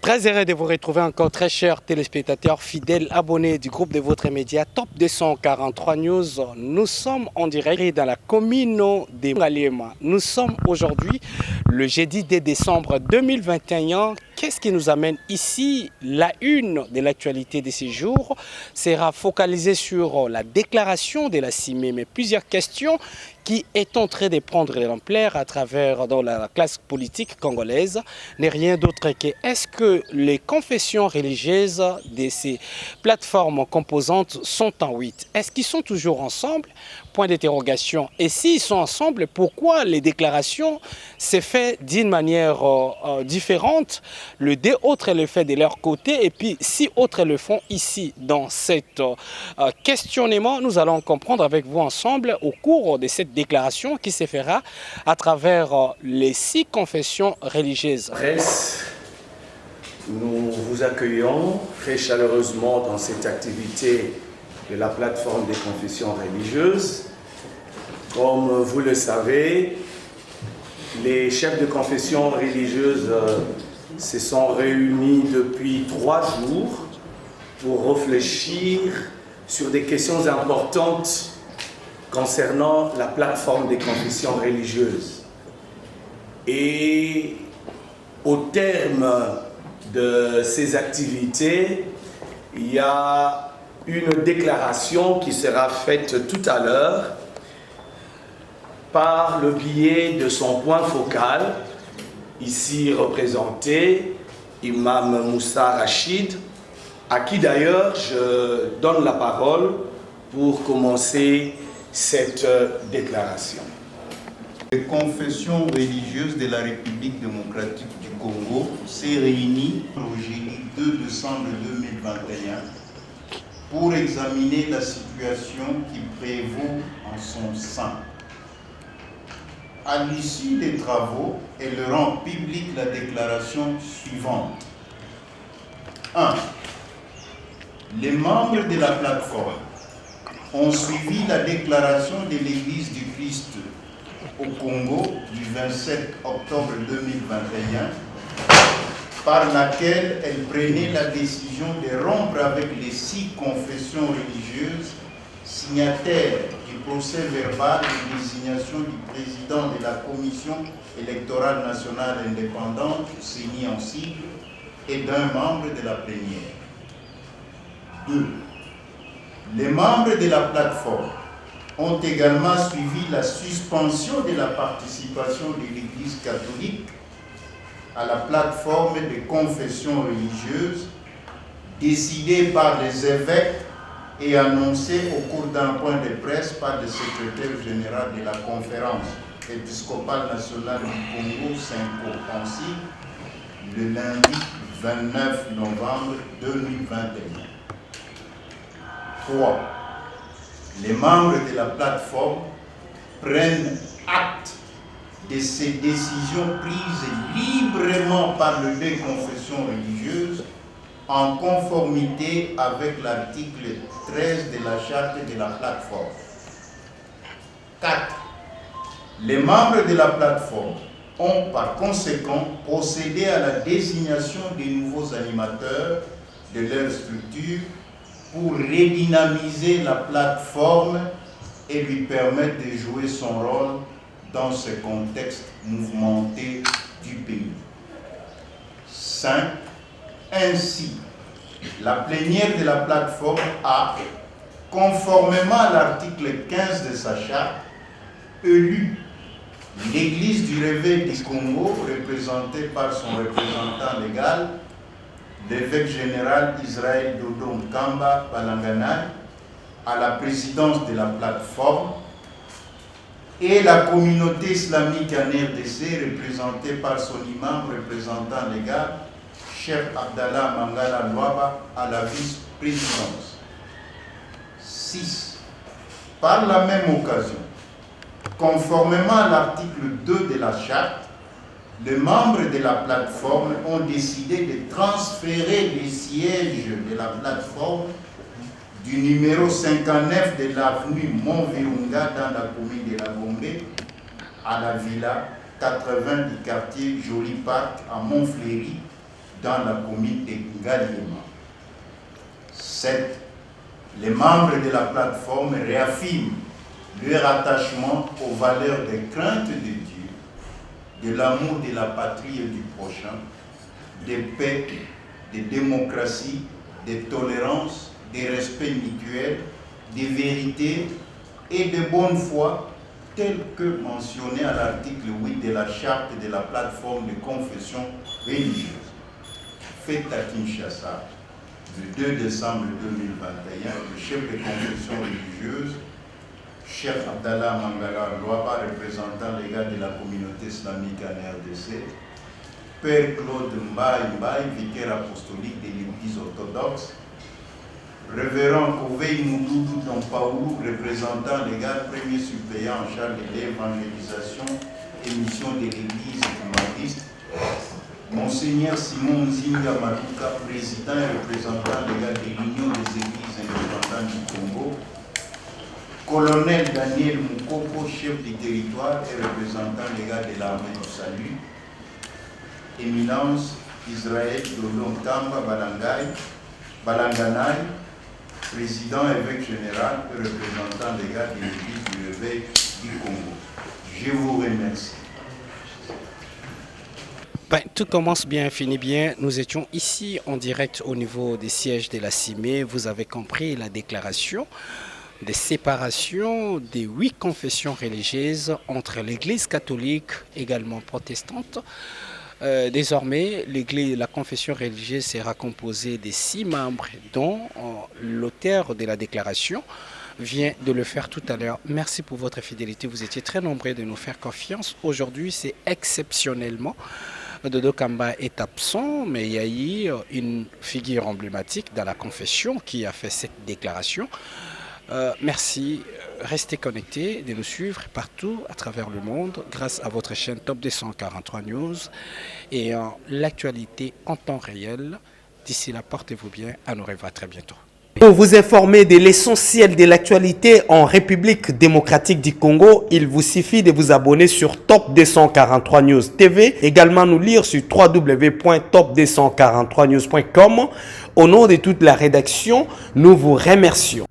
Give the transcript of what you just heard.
Très heureux de vous retrouver encore, très chers téléspectateurs, fidèles abonnés du groupe de votre média Top 243 News. Nous sommes en direct dans la commune de Ngaliema. Nous sommes aujourd'hui le jeudi 2 décembre 2021. Qu'est-ce qui nous amène ici? La une de l'actualité de ces jours sera focalisée sur la déclaration de la CIMI, mais plusieurs questions qui est en train de prendre de l'ampleur à travers dans la classe politique congolaise n'est rien d'autre que est-ce que les confessions religieuses de ces plateformes composantes sont en 8? Est-ce qu'ils sont toujours ensemble? Point d'interrogation. Et s'ils sont ensemble, pourquoi les déclarations se font d'une manière différente? Deux autres le font de leur côté et puis six autres le font ici dans cet questionnement. Nous allons comprendre avec vous ensemble au cours de cette déclaration qui se fera à travers les 6 confessions religieuses. Nous vous accueillons très chaleureusement dans cette activité de la plateforme des confessions religieuses. Comme vous le savez, les chefs de confession religieuse se sont réunis depuis 3 jours pour réfléchir sur des questions importantes concernant la plateforme des confessions religieuses. Et au terme de ces activités, il y a une déclaration qui sera faite tout à l'heure par le biais de son point focal, ici représenté, Imam Moussa Rachid, à qui d'ailleurs je donne la parole pour commencer cette déclaration. Les confessions religieuses de la République démocratique du Congo s'est réunie le jeudi 2 décembre 2021 pour examiner la situation qui prévaut en son sein. À l'issue des travaux, elle rend publique la déclaration suivante. 1. Les membres de la plateforme ont suivi la déclaration de l'Église du Christ au Congo du 27 octobre 2021 par laquelle elle prenait la décision de rompre avec les 6 confessions religieuses signataires du procès verbal de désignation du président de la Commission électorale nationale indépendante, CENI en sigle, et d'un membre de la plénière. 2. Les membres de la plateforme ont également suivi la suspension de la participation de l'Église catholique à la plateforme des confessions religieuses décidée par les évêques et annoncée au cours d'un point de presse par le secrétaire général de la conférence épiscopale nationale du Congo, SENCO, ainsi le lundi 29 novembre 2021. 3. Les membres de la plateforme prennent acte de ces décisions prises librement par les 2 confessions religieuses en conformité avec l'article 13 de la charte de la plateforme. 4. Les membres de la plateforme ont par conséquent procédé à la désignation des nouveaux animateurs de leur structure pour redynamiser la plateforme et lui permettre de jouer son rôle dans ce contexte mouvementé du pays. 5. Ainsi, la plénière de la plateforme a, conformément à l'article 15 de sa charte, élu l'Église du Réveil du Congo, représentée par son représentant légal, l'évêque général Israël Dodo Nkamba Palanganay, à la présidence de la plateforme, et la communauté islamique en RDC, représentée par son imam représentant légal, Cheikh Abdallah Mangala Louaba, à la vice-présidence. 6. Par la même occasion, conformément à l'article 2 de la charte, les membres de la plateforme ont décidé de transférer les sièges de la plateforme du numéro 59 de l'avenue Mont-Virunga dans la commune de la Gombe à la villa 80 du quartier Joli Park à Montfléry dans la commune de Ngaliema. 7. Les membres de la plateforme réaffirment leur attachement aux valeurs de crainte de Dieu, de l'amour de la patrie et du prochain, de paix, de démocratie, de tolérance, de respect mutuel, de vérité et de bonne foi, tel que mentionné à l'article 8 de la charte de la plateforme de confession religieuse. Faite à Kinshasa, le 2 décembre 2021, le chef de confession religieuse, Cheikh Abdallah Mangala Loaba, représentant légal de la communauté islamique en RDC, Père Claude Mbaye, vicaire apostolique de l'Église orthodoxe, Révérend Kovei Moudoudou Dompaoulou, représentant légal premier suppléant en charge de l'évangélisation et mission de l'Église humaniste, Monseigneur Simon Nzinga Maluka, président et représentant légal de l'Union des Églises indépendantes du Congo, Colonel Daniel Moukoko, chef du territoire et représentant légal de l'armée du salut, Éminence Israël Dodon Tamba Balanganay, président évêque général et représentant légal de l'Église du Réveil du Congo. Je vous remercie. Ben, tout commence bien, finit bien. Nous étions ici en direct au niveau des sièges de la CIME. Vous avez compris la déclaration de séparation des 8 confessions religieuses entre l'Église catholique, également protestante. Désormais, la confession religieuse sera composée de 6 membres, dont l'auteur de la déclaration vient de le faire tout à l'heure. Merci pour votre fidélité. Vous étiez très nombreux de nous faire confiance. Aujourd'hui, c'est exceptionnellement. Dodo Kamba est absent, mais il y a eu une figure emblématique dans la confession qui a fait cette déclaration. Merci, restez connectés, de nous suivre partout à travers le monde grâce à votre chaîne Top 243 News et l'actualité en temps réel. D'ici là, portez-vous bien, à nous revoir très bientôt. Pour vous informer de l'essentiel de l'actualité en République démocratique du Congo, il vous suffit de vous abonner sur Top 243 News TV, également nous lire sur www.top243news.com. Au nom de toute la rédaction, nous vous remercions.